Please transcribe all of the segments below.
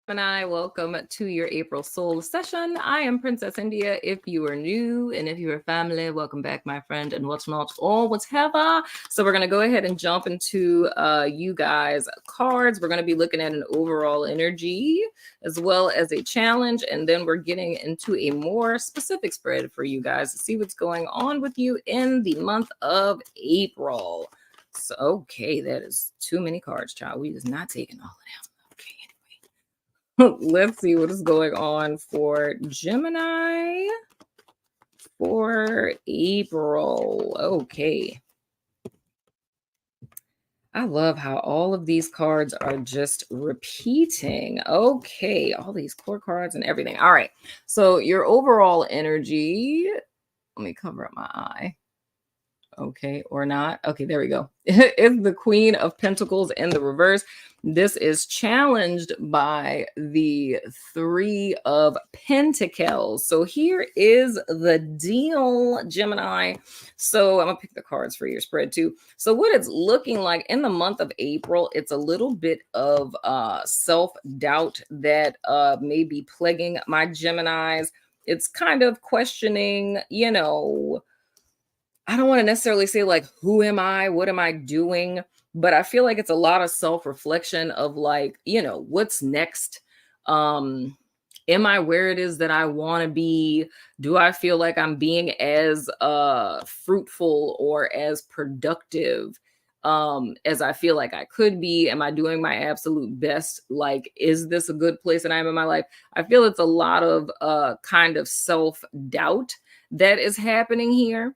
Gemini, welcome to your April Soul session. I am Princess India. If you are new and if you are family, welcome back, my friend, and what's not all whatever. So we're going to go ahead and jump into you guys' cards. We're going to be looking at an overall energy as well as a challenge, and then we're getting into a more specific spread for you guys to see what's going on with you in the month of April. So, okay, that is too many cards, child. We is not taking all of them. Let's see what is going on for Gemini for April. Okay. I love how all of these cards are just repeating. Okay. All these core cards and everything. All right. So your overall energy, let me cover up my eye. Okay, or not. Okay, there we go. It's the Queen of Pentacles in the reverse. This is challenged by the Three of Pentacles. So here is the deal, Gemini. So I'm going to pick the cards for your spread too. So what it's looking like in the month of April, it's a little bit of self-doubt that may be plaguing my Geminis. It's kind of questioning, I don't want to necessarily say like, who am I? What am I doing? But I feel like it's a lot of self-reflection of like, what's next? Am I where it is that I want to be? Do I feel like I'm being as fruitful or as productive as I feel like I could be? Am I doing my absolute best? Like, is this a good place that I am in my life? I feel it's a lot of kind of self-doubt that is happening here.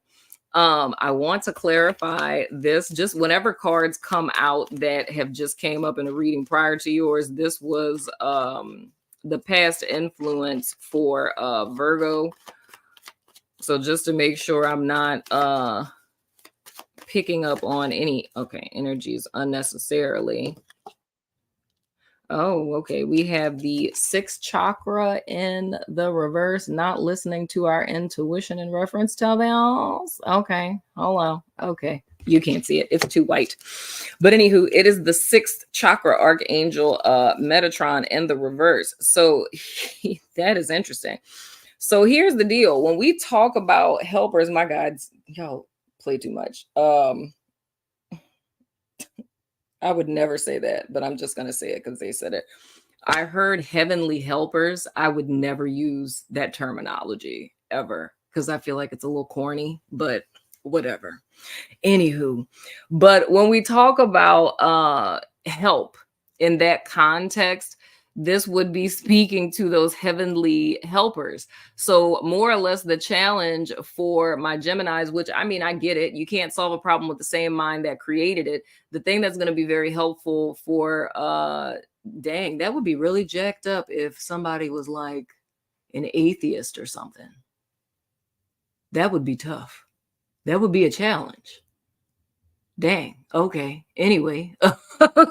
I want to clarify this. Just whenever cards come out that have just came up in a reading prior to yours, this was the past influence for Virgo. So just to make sure I'm not picking up on any energies unnecessarily. Oh, okay. We have the sixth chakra in the reverse, not listening to our intuition in reference to those. Okay. Hold on. Okay. You can't see it. It's too white. But anywho, it is the sixth chakra archangel, Metatron in the reverse. So that is interesting. So here's the deal. When we talk about helpers, my God, y'all play too much. I would never say that, but I'm just going to say it because they said it. I heard heavenly helpers. I would never use that terminology ever because I feel like it's a little corny, but whatever. Anywho, but when we talk about help in that context, this would be speaking to those heavenly helpers. So more or less the challenge for my Geminis, which I mean, I get it. You can't solve a problem with the same mind that created it. The thing that's going to be very helpful for, dang, that would be really jacked up if somebody was like an atheist or something. That would be tough. That would be a challenge. Dang. Okay. Anyway,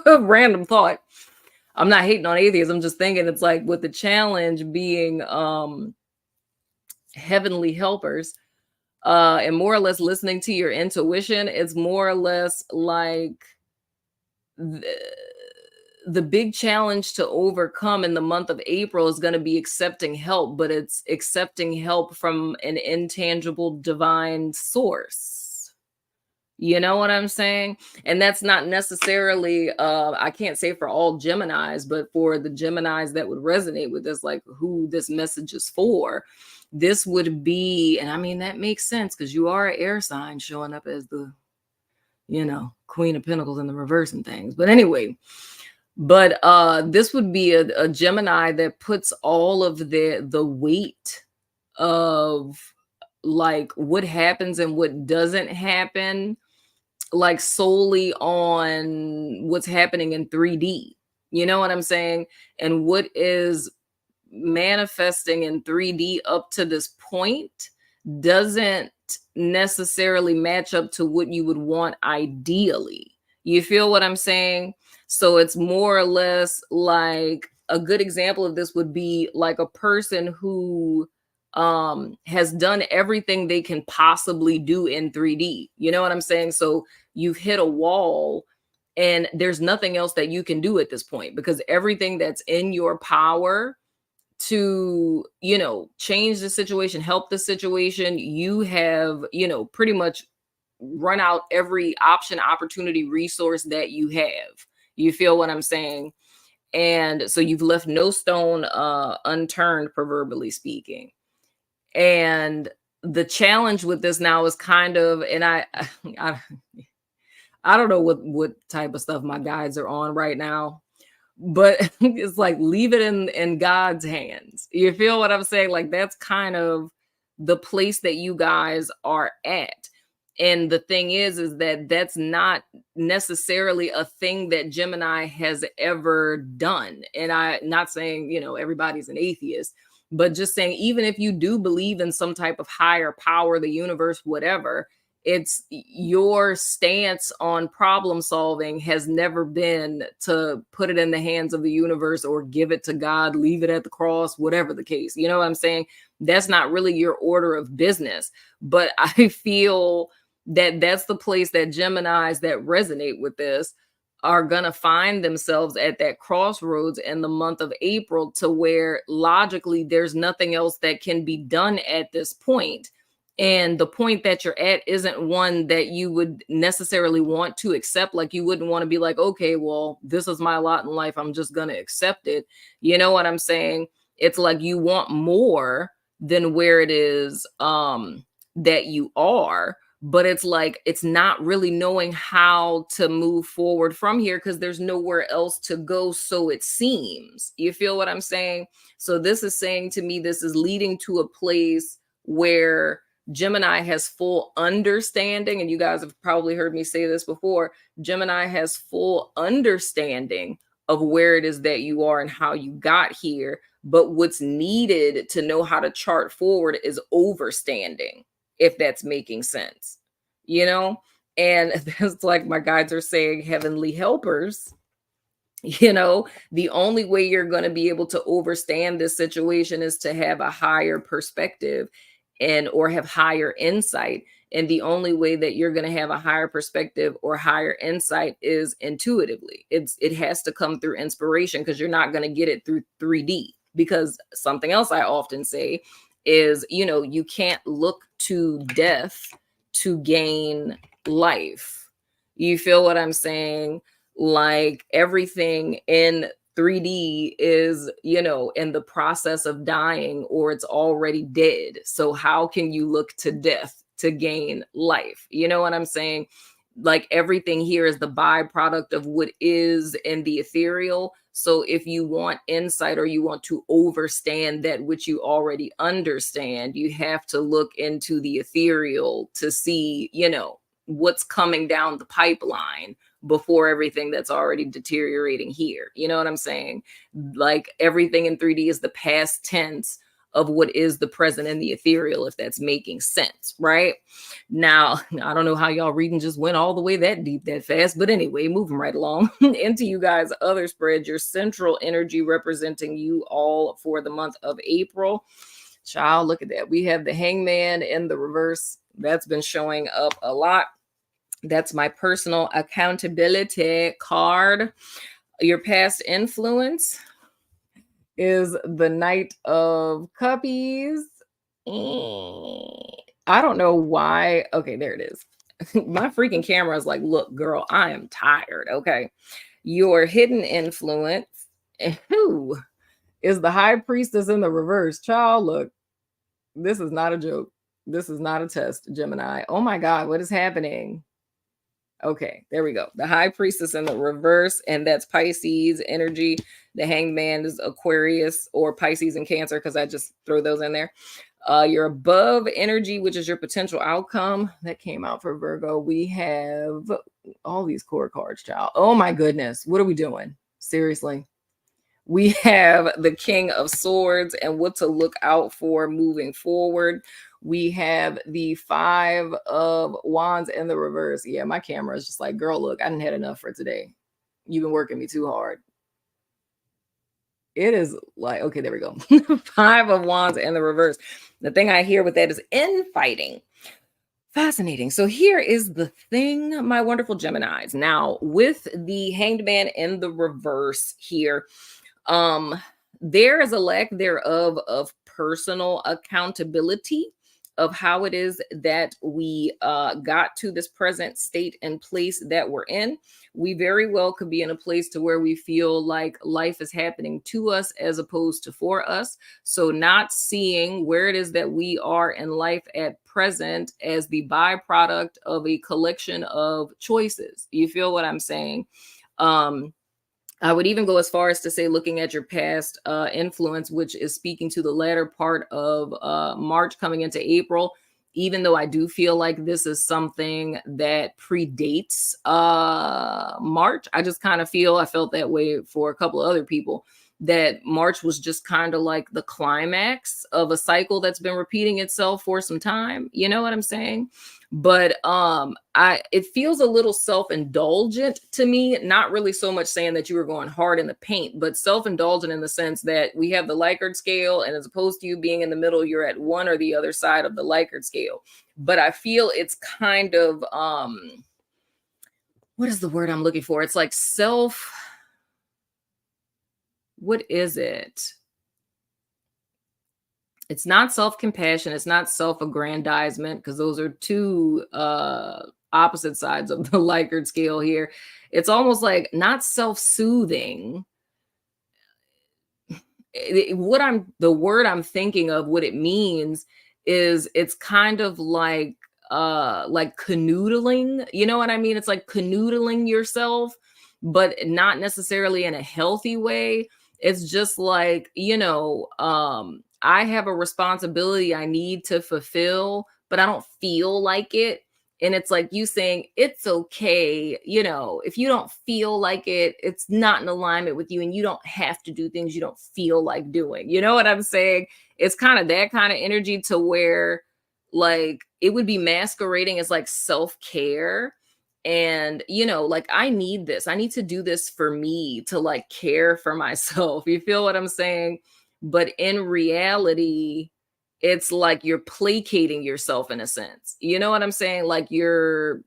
random thought. I'm not hating on atheists. I'm just thinking it's like with the challenge being heavenly helpers and more or less listening to your intuition. It's more or less like the big challenge to overcome in the month of April is going to be accepting help, but it's accepting help from an intangible divine source. You know what I'm saying? And that's not necessarily, I can't say for all Geminis, but for the Geminis that would resonate with this, like who this message is for, this would be, and I mean, that makes sense because you are an air sign showing up as the, Queen of Pentacles in the reverse and things. But anyway, this would be a Gemini that puts all of the weight of like what happens and what doesn't happen like solely on what's happening in 3D. You know what I'm saying? And what is manifesting in 3D up to this point doesn't necessarily match up to what you would want ideally. You feel what I'm saying? So it's more or less like a good example of this would be like a person who has done everything they can possibly do in 3D. You know what I'm saying? So you've hit a wall And there's nothing else that you can do at this point, because everything that's in your power to, change the situation, help the situation, you have, pretty much run out every option, opportunity, resource that you have. You feel what I'm saying? And so you've left no stone unturned, proverbially speaking. And the challenge with this now is kind of, and I, I don't know what type of stuff my guides are on right now, but it's like, leave it in God's hands. You feel what I'm saying? Like, that's kind of the place that you guys are at. And the thing is that that's not necessarily a thing that Gemini has ever done. And I not saying, everybody's an atheist, but just saying, even if you do believe in some type of higher power, the universe, whatever, it's your stance on problem solving has never been to put it in the hands of the universe or give it to God, leave it at the cross, whatever the case. You know what I'm saying? That's not really your order of business. But I feel that that's the place that Geminis that resonate with this are going to find themselves at, that crossroads in the month of April, to where logically there's nothing else that can be done at this point. And the point that you're at isn't one that you would necessarily want to accept. Like, you wouldn't want to be like, okay, well, this is my lot in life, I'm just going to accept it. You know what I'm saying? It's like you want more than where it is that you are, but it's like, it's not really knowing how to move forward from here, because there's nowhere else to go, so it seems. You feel what I'm saying? So this is saying to me, this is leading to a place where Gemini has full understanding, and you guys have probably heard me say this before, Gemini has full understanding of where it is that you are and how you got here. But what's needed to know how to chart forward is overstanding, if that's making sense, And that's like my guides are saying, heavenly helpers. The only way you're going to be able to overstand this situation is to have a higher perspective and or have higher insight. And the only way that you're going to have a higher perspective or higher insight is intuitively. It has to come through inspiration, because you're not going to get it through 3D. Because something else I often say is, you can't look to death to gain life. You feel what I'm saying? Like, everything in 3D is, in the process of dying, or it's already dead. So how can you look to death to gain life? You know what I'm saying? Like, everything here is the byproduct of what is in the ethereal. So if you want insight, or you want to overstand that which you already understand, you have to look into the ethereal to see, what's coming down the pipeline before everything that's already deteriorating here. You know what I'm saying? Like, everything in 3D is the past tense of what is the present in the ethereal, if that's making sense, right? Now, I don't know how y'all reading just went all the way that deep that fast, but anyway, moving right along into you guys' other spread, your central energy representing you all for the month of April. Child, look at that. We have the Hangman in the reverse. That's been showing up a lot. That's my personal accountability card. Your past influence is the Knight of Cuppies. I don't know why. Okay, there it is. My freaking camera is like, look, girl, I am tired. Okay. Your hidden influence, who is the High Priestess in the reverse. Child, look, this is not a joke. This is not a test, Gemini. Oh my God, what is happening? Okay, there we go. The High Priestess in the reverse, and that's Pisces energy. The Hangman is Aquarius or Pisces and Cancer, because I just throw those in there. Your above energy, which is your potential outcome. That came out for Virgo. We have all these core cards, child. Oh my goodness. What are we doing? Seriously. We have the King of Swords and what to look out for moving forward. We have the Five of Wands in the reverse. Yeah, my camera is just like, girl, look, I didn't had enough for today. You've been working me too hard. It is like, okay, there we go. Five of Wands in the reverse. The thing I hear with that is infighting. Fascinating. So here is the thing, my wonderful Geminis. Now, with the Hanged Man in the reverse here, um, there is a lack thereof of personal accountability of how it is that we got to this present state and place that we're in. We very well could be in a place to where we feel like life is happening to us as opposed to for us. So not seeing where it is that we are in life at present as the byproduct of a collection of choices. You feel what I'm saying? Um, I would even go as far as to say, looking at your past influence, which is speaking to the latter part of March coming into April, even though I do feel like this is something that predates March. I just kind of feel, I felt that way for a couple of other people, that March was just kind of like the climax of a cycle that's been repeating itself for some time. You know what I'm saying? But I it feels a little self-indulgent to me, not really so much saying that you were going hard in the paint, but self-indulgent in the sense that we have the Likert scale, and as opposed to you being in the middle, you're at one or the other side of the Likert scale. But I feel it's kind of what is the word I'm looking for? It's like self, what is it? It's not self-compassion, it's not self-aggrandizement, because those are two opposite sides of the Likert scale here. It's almost like not self-soothing. What I'm the word I'm thinking of, what it means is it's kind of like canoodling, you know what I mean? It's like canoodling yourself, but not necessarily in a healthy way. It's just like, I have a responsibility I need to fulfill, but I don't feel like it. And it's like you saying, it's okay. If you don't feel like it, it's not in alignment with you, and you don't have to do things you don't feel like doing. You know what I'm saying? It's kind of that kind of energy to where, like, it would be masquerading as like self-care. And, like, I need this. I need to do this for me to like care for myself. You feel what I'm saying? But in reality, it's like you're placating yourself in a sense. You know what I'm saying? Like you're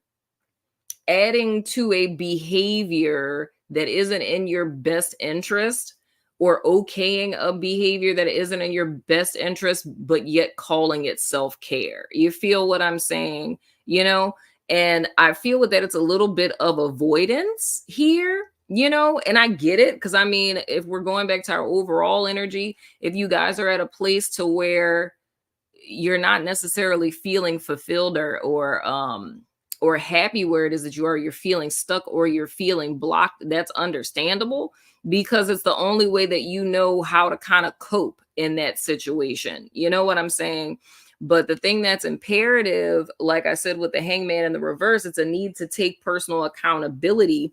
adding to a behavior that isn't in your best interest, or okaying a behavior that isn't in your best interest, but yet calling it self-care. You feel what I'm saying? You know? And I feel with that it's a little bit of avoidance here, and I get it, because I mean, if we're going back to our overall energy, if you guys are at a place to where you're not necessarily feeling fulfilled or happy where it is that you are, you're feeling stuck or you're feeling blocked, that's understandable, because it's the only way that you know how to kind of cope in that situation. You know what I'm saying? But the thing that's imperative, like I said with the Hangman in the reverse, it's a need to take personal accountability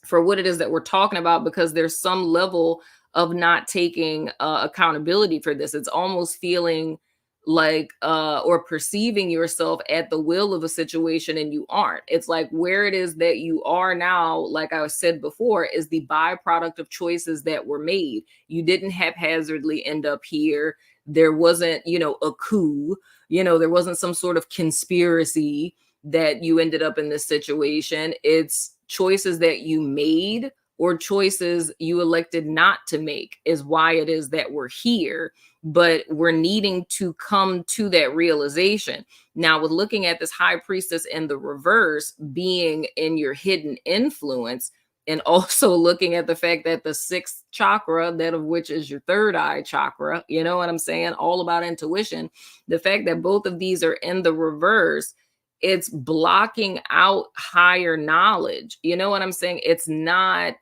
for what it is that we're talking about, because there's some level of not taking accountability for this. It's almost feeling like or perceiving yourself at the will of a situation, and you aren't. It's like where it is that you are now, like I said before, is the byproduct of choices that were made. You didn't haphazardly end up here. There wasn't, a coup. There wasn't some sort of conspiracy that you ended up in this situation. It's choices that you made, or choices you elected not to make, is why it is that we're here. But we're needing to come to that realization. Now, with looking at this high priestess in the reverse being in your hidden influence, and also looking at the fact that the sixth chakra, that of which is your third eye chakra, you know what I'm saying? All about intuition. The fact that both of these are in the reverse, it's blocking out higher knowledge. You know what I'm saying? It's not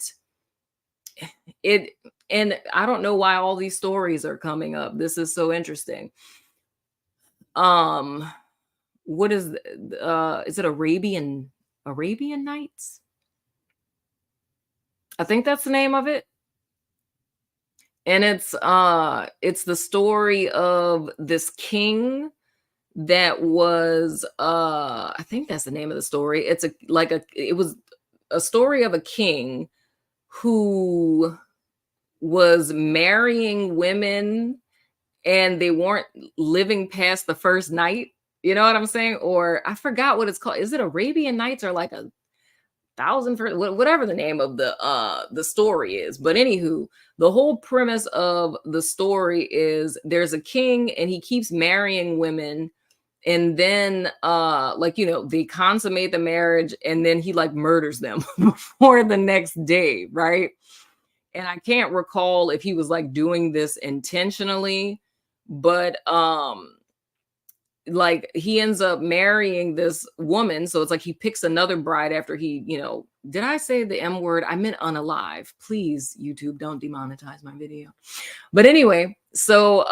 it. And I don't know why all these stories are coming up. This is so interesting. Um, what is it Arabian Nights? I think that's the name of it. And it's the story of this king that was I think that's the name of the story. It was a story of a king who was marrying women, and they weren't living past the first night. You know what I'm saying? Or I forgot what it's called. Is it Arabian Nights or like a thousand for whatever the name of the story is? But anywho, the whole premise of the story is there's a king and he keeps marrying women, and then like, you know, they consummate the marriage and then he like murders them before the next day, right? And I can't recall if he was like doing this intentionally, but like he ends up marrying this woman, so it's like he picks another bride after he, you know, did I say the M word? I meant unalive. Please, YouTube, don't demonetize my video. But anyway, so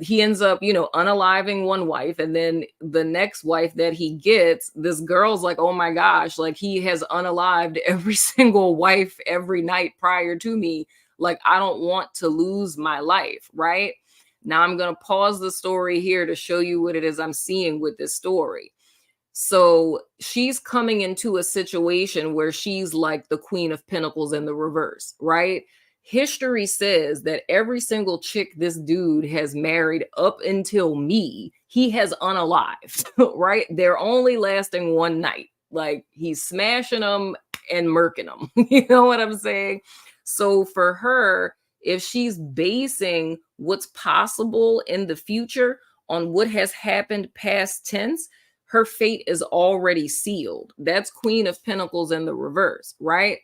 he ends up, you know, unaliving one wife, and then the next wife that he gets, this girl's like, oh my gosh, like he has unalived every single wife every night prior to me. Like, I don't want to lose my life, right? Now I'm going to pause the story here to show you what it is I'm seeing with this story. So she's coming into a situation where she's like the Queen of Pentacles in the reverse, right? History says that every single chick this dude has married up until me, he has unalived, right? They're only lasting one night. Like he's smashing them and murking them. You know what I'm saying? So for her, if she's basing what's possible in the future on what has happened past tense, her fate is already sealed. That's Queen of Pentacles in the reverse, right?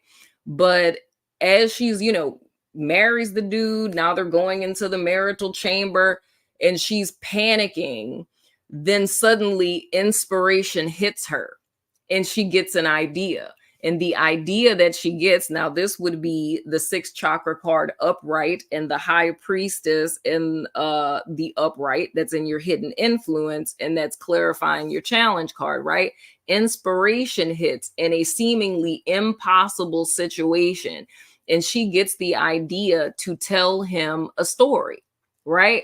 But as she's, you know, marries the dude, now they're going into the marital chamber and she's panicking, then suddenly inspiration hits her and she gets an idea. And the idea that she gets, now this would be the sixth chakra card upright and the high priestess in the upright that's in your hidden influence, and that's clarifying your challenge card, right? Inspiration hits in a seemingly impossible situation, and she gets the idea to tell him a story, right?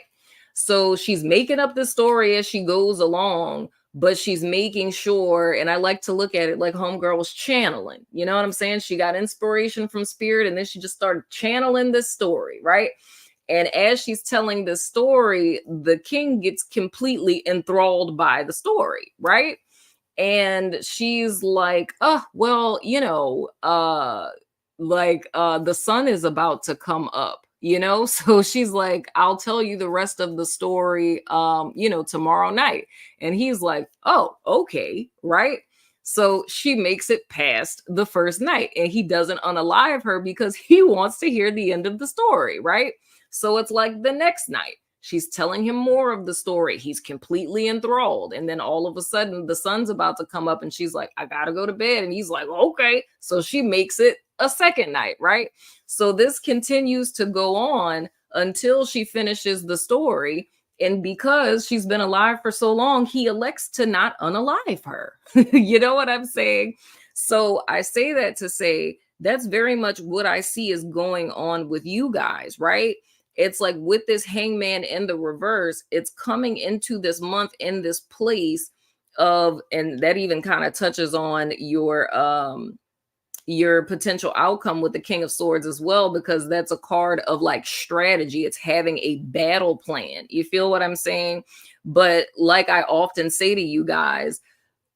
So she's making up the story as she goes along, but she's making sure, and I like to look at it like homegirl was channeling, you know what I'm saying? She got inspiration from spirit and then she just started channeling this story, right? And as she's telling this story, the king gets completely enthralled by the story, right? And she's like, oh, well, you know, the sun is about to come up, you know? So she's like, I'll tell you the rest of the story, you know, tomorrow night. And he's like, oh, okay, right? So she makes it past the first night and he doesn't unalive her because he wants to hear the end of the story, right? So it's like the next night, she's telling him more of the story. He's completely enthralled. And then all of a sudden, the sun's about to come up and she's like, I got to go to bed. And he's like, okay. So she makes it a second night, right? So this continues to go on until she finishes the story. And because she's been alive for so long, he elects to not unalive her. You know what I'm saying? So I say that to say that's very much what I see is going on with you guys, right? It's like with this hangman in the reverse, it's coming into this month in this place of, and that even kind of touches on your potential outcome with the King of Swords as well, because that's a card of like strategy. It's having a battle plan. You feel what I'm saying? But like I often say to you guys,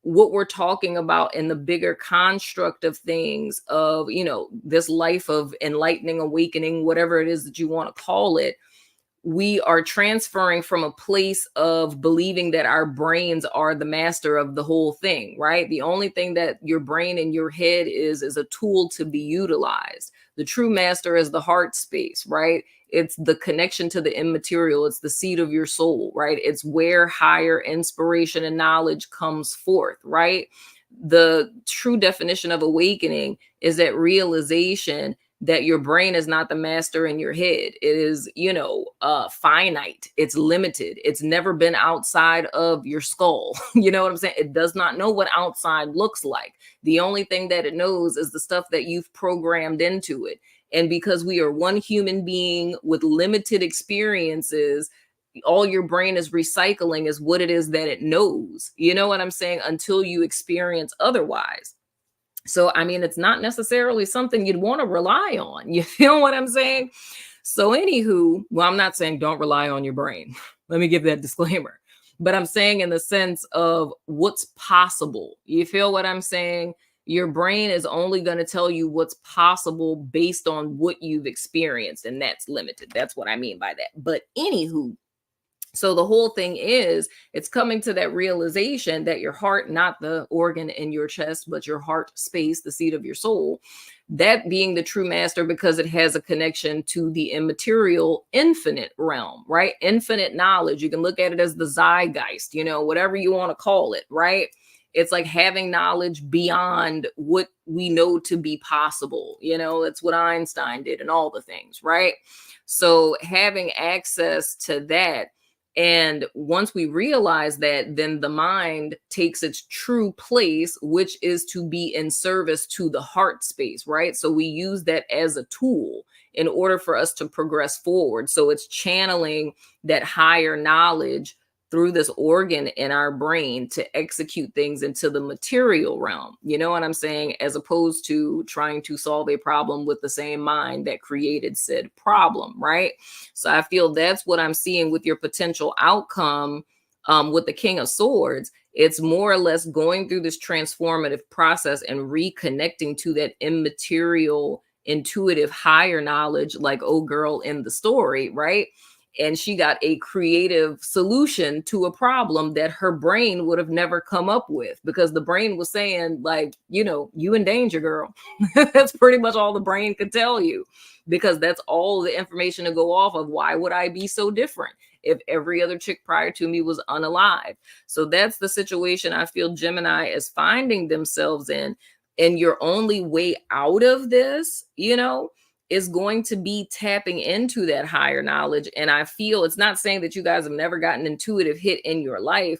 what we're talking about in the bigger construct of things of, you know, this life of enlightening, awakening, whatever it is that you want to call it, we are transferring from a place of believing that our brains are the master of the whole thing, right? The only thing that your brain and your head is a tool to be utilized. The true master is the heart space, right? It's the connection to the immaterial. It's the seat of your soul, right? It's where higher inspiration and knowledge comes forth, right? The true definition of awakening is that realization that your brain is not the master in your head. It is, you know, finite. It's limited. It's never been outside of your skull. You know what I'm saying? It does not know what outside looks like. The only thing that it knows is the stuff that you've programmed into it. And because we are one human being with limited experiences, all your brain is recycling is what it is that it knows. You know what I'm saying? Until you experience otherwise. So, I mean, it's not necessarily something you'd want to rely on. You feel what I'm saying? So, anywho, well, I'm not saying don't rely on your brain. Let me give that disclaimer. but I'm saying in the sense of what's possible. You feel what I'm saying? Your brain is only going to tell you what's possible based on what you've experienced, and that's limited. That's what I mean by that. But anywho, so the whole thing is it's coming to that realization that your heart, not the organ in your chest, but your heart space, the seat of your soul, that being the true master because it has a connection to the immaterial infinite realm, right? Infinite knowledge. You can look at it as the zeitgeist, whatever you want to call it, right? It's like having knowledge beyond what we know to be possible. That's what Einstein did and all the things, right? So having access to that, and once we realize that, then the mind takes its true place, which is to be in service to the heart space, right? So we use that as a tool in order for us to progress forward. So it's channeling that higher knowledge through this organ in our brain to execute things into the material realm. You know what I'm saying? As opposed to trying to solve a problem with the same mind that created said problem, right? So I feel that's what I'm seeing with your potential outcome with the King of Swords. It's more or less going through this transformative process and reconnecting to that immaterial, intuitive, higher knowledge, like old girl in the story, right? And she got a creative solution to a problem that her brain would have never come up with, because the brain was saying, like, you in danger, girl. That's pretty much all the brain could tell you, because that's all the information to go off of. Why would I be so different if every other chick prior to me was unalive? So that's the situation I feel Gemini is finding themselves in. And your only way out of this, is going to be tapping into that higher knowledge. And I feel, it's not saying that you guys have never gotten an intuitive hit in your life,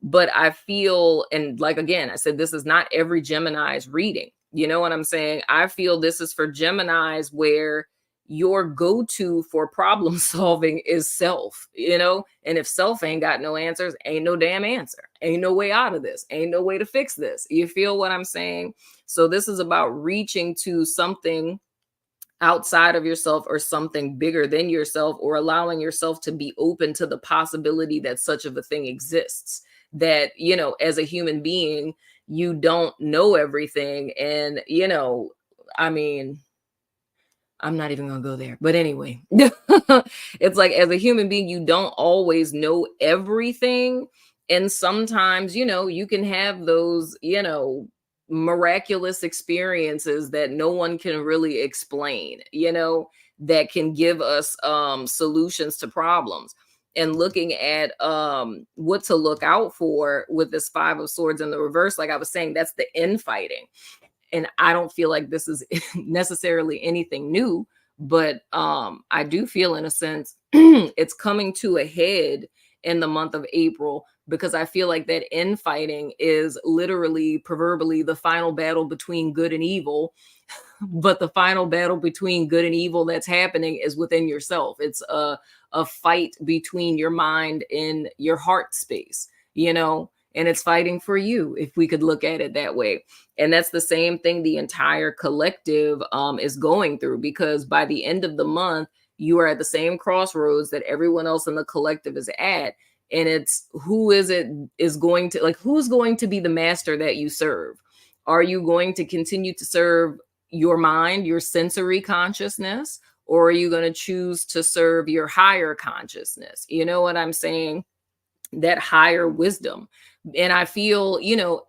but I feel, and like, again, I said, this is not every Gemini's reading. You know what I'm saying? I feel this is for Geminis where your go-to for problem solving is self, and if self ain't got no answers, ain't no damn answer, ain't no way out of this, ain't no way to fix this. You feel what I'm saying? So this is about reaching to something outside of yourself or something bigger than yourself, or allowing yourself to be open to the possibility that such of a thing exists, that as a human being you don't know everything. And I mean, I'm not even gonna go there, but anyway, it's like, as a human being you don't always know everything, and sometimes you can have those miraculous experiences that no one can really explain, that can give us solutions to problems. And looking at what to look out for with this Five of Swords in the reverse, like I was saying, that's the infighting. And I don't feel like this is necessarily anything new, but I do feel, in a sense, it's coming to a head in the month of April, because I feel like that infighting is literally, proverbially, the final battle between good and evil. But the final battle between good and evil that's happening is within yourself. It's a fight between your mind and your heart space, and it's fighting for you, if we could look at it that way. And that's the same thing the entire collective is going through, because by the end of the month, you are at the same crossroads that everyone else in the collective is at. And it's who's going to be the master that you serve? Are you going to continue to serve your mind, your sensory consciousness, or are you going to choose to serve your higher consciousness? You know what I'm saying? That higher wisdom. And I feel,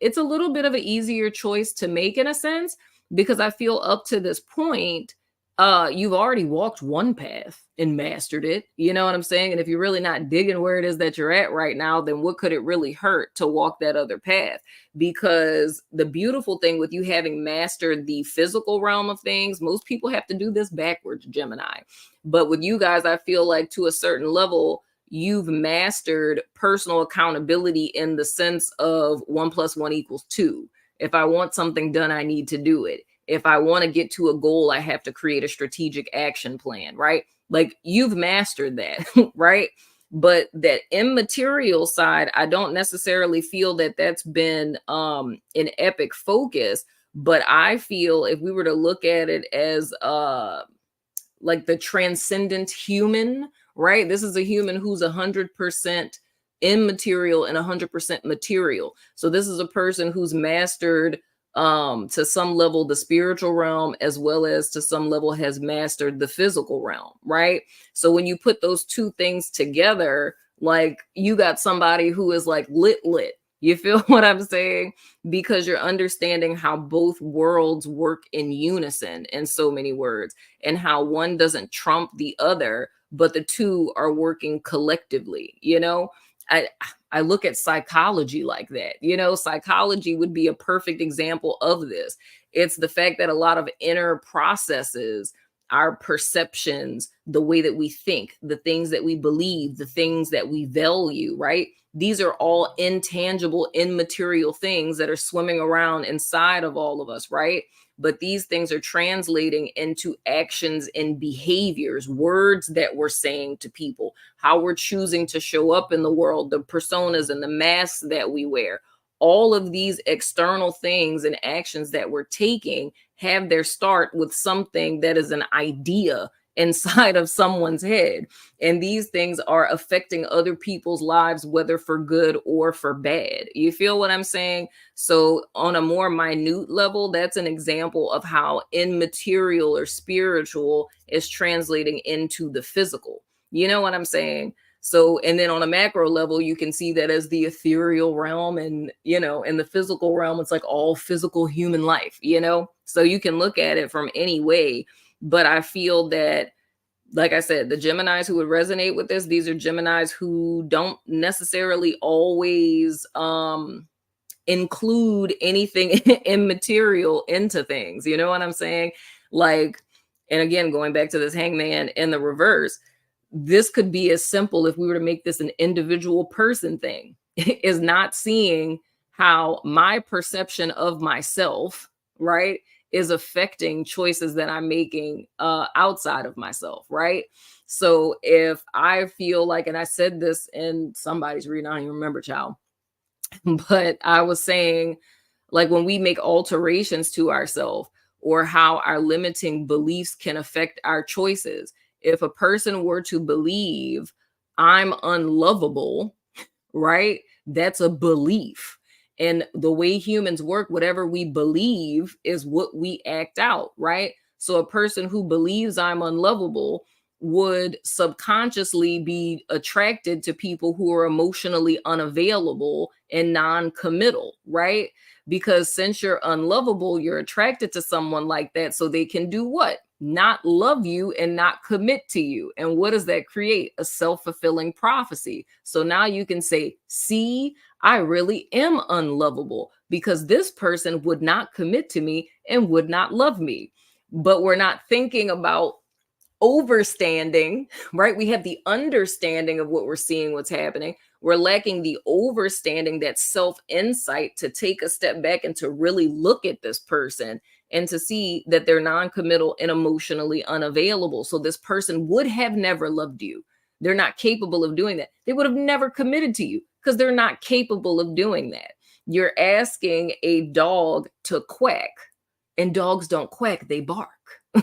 it's a little bit of an easier choice to make, in a sense, because I feel up to this point, you've already walked one path and mastered it. You know what I'm saying? And if you're really not digging where it is that you're at right now, then what could it really hurt to walk that other path? Because the beautiful thing with you having mastered the physical realm of things, most people have to do this backwards, Gemini. But with you guys, I feel like to a certain level, you've mastered personal accountability in the sense of 1 + 1 = 2. If I want something done, I need to do it. If I want to get to a goal, I have to create a strategic action plan, right? Like, you've mastered that, right? But that immaterial side, I don't necessarily feel that that's been an epic focus. But I feel if we were to look at it as like the transcendent human, right? This is a human who's 100% immaterial and 100% material. So this is a person who's mastered to some level the spiritual realm, as well as to some level has mastered the physical realm, right? So when you put those two things together, like you got somebody who is like lit. You feel what I'm saying? Because you're understanding how both worlds work in unison, in so many words, and how one doesn't trump the other, but the two are working collectively, you know? I I look at psychology like that. You know, psychology would be a perfect example of this. It's the fact that a lot of inner processes, our perceptions, the way that we think, the things that we believe, the things that we value, right? These are all intangible, immaterial things that are swimming around inside of all of us, right? But these things are translating into actions and behaviors, words that we're saying to people, how we're choosing to show up in the world, the personas and the masks that we wear. All of these external things and actions that we're taking have their start with something that is an idea inside of someone's head. And these things are affecting other people's lives, whether for good or for bad. You feel what I'm saying? So, on a more minute level, that's an example of how immaterial or spiritual is translating into the physical. You know what I'm saying? So, and then on a macro level, you can see that as the ethereal realm, and, you know, in the physical realm, it's like all physical human life, you know? So you can look at it from any way. But I feel that, like I said, the Geminis who would resonate with this, these are Geminis who don't necessarily always include anything immaterial into things. You know what I'm saying? Like, and again, going back to this hangman in the reverse, this could be as simple if we were to make this an individual person thing, is not seeing how my perception of myself, right, is affecting choices that I'm making outside of myself, right? So if I feel like, and I said this in somebody's reading, I don't even remember, child, but I was saying, like, when we make alterations to ourselves, or how our limiting beliefs can affect our choices. If a person were to believe I'm unlovable, right? That's a belief. And the way humans work, whatever we believe is what we act out, right? So a person who believes I'm unlovable would subconsciously be attracted to people who are emotionally unavailable and non-committal, right? Because since you're unlovable, you're attracted to someone like that so they can do what? Not love you and not commit to you. And what does that create? A self-fulfilling prophecy. So now you can say, see, I really am unlovable because this person would not commit to me and would not love me. But we're not thinking about overstanding, right? We have the understanding of what we're seeing, what's happening. We're lacking the overstanding, that self insight to take a step back and to really look at this person and to see that they're non-committal and emotionally unavailable. So this person would have never loved you. They're not capable of doing that. They would have never committed to you because they're not capable of doing that. You're asking a dog to quack, and dogs don't quack, they bark.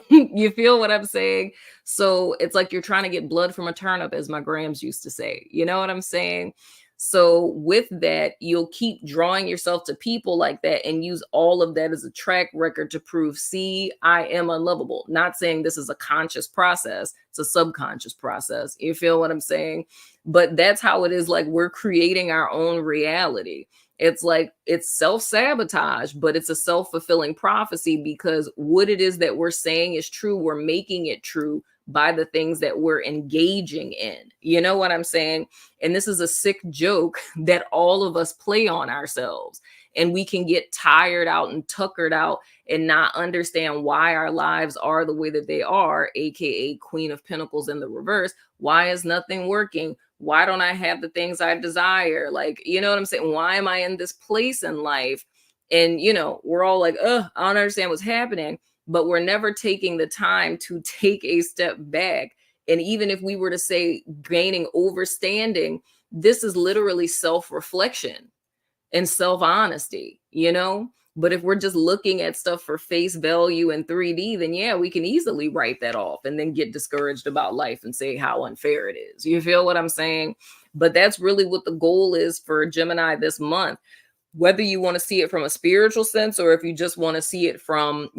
You feel what I'm saying? So it's like you're trying to get blood from a turnip, as my grams used to say. You know what I'm saying? So with that, you'll keep drawing yourself to people like that and use all of that as a track record to prove, see, I am unlovable. Not saying this is a conscious process, it's a subconscious process. You feel what I'm saying? But that's how it is. Like, we're creating our own reality. It's like it's self-sabotage, but it's a self-fulfilling prophecy, because what it is that we're saying is true, we're making it true by the things that we're engaging in. You know what I'm saying? And this is a sick joke that all of us play on ourselves. And we can get tired out and tuckered out and not understand why our lives are the way that they are, aka Queen of Pentacles in the reverse. Why is nothing working? Why don't I have the things I desire? Like, you know what I'm saying? Why am I in this place in life? And, you know, we're all like, I don't understand what's happening, but we're never taking the time to take a step back. And even if we were to say gaining overstanding, this is literally self-reflection and self-honesty, you know? But if we're just looking at stuff for face value in 3D, then yeah, we can easily write that off and then get discouraged about life and say how unfair it is. You feel what I'm saying? But that's really what the goal is for Gemini this month, whether you want to see it from a spiritual sense or if you just want to see it from,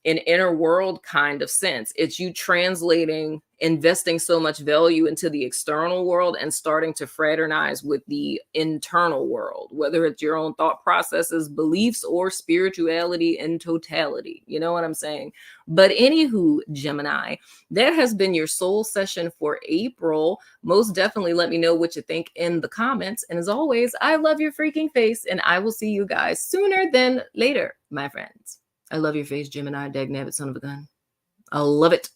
an inner world kind of sense. It's you translating, investing so much value into the external world and starting to fraternize with the internal world, whether it's your own thought processes, beliefs, or spirituality in totality. You know what I'm saying? But anywho, Gemini, that has been your soul session for April. Most definitely let me know what you think in the comments. And as always, I love your freaking face, and I will see you guys sooner than later, my friends. I love your face, Gemini, dag nabbit, son of a gun. I love it.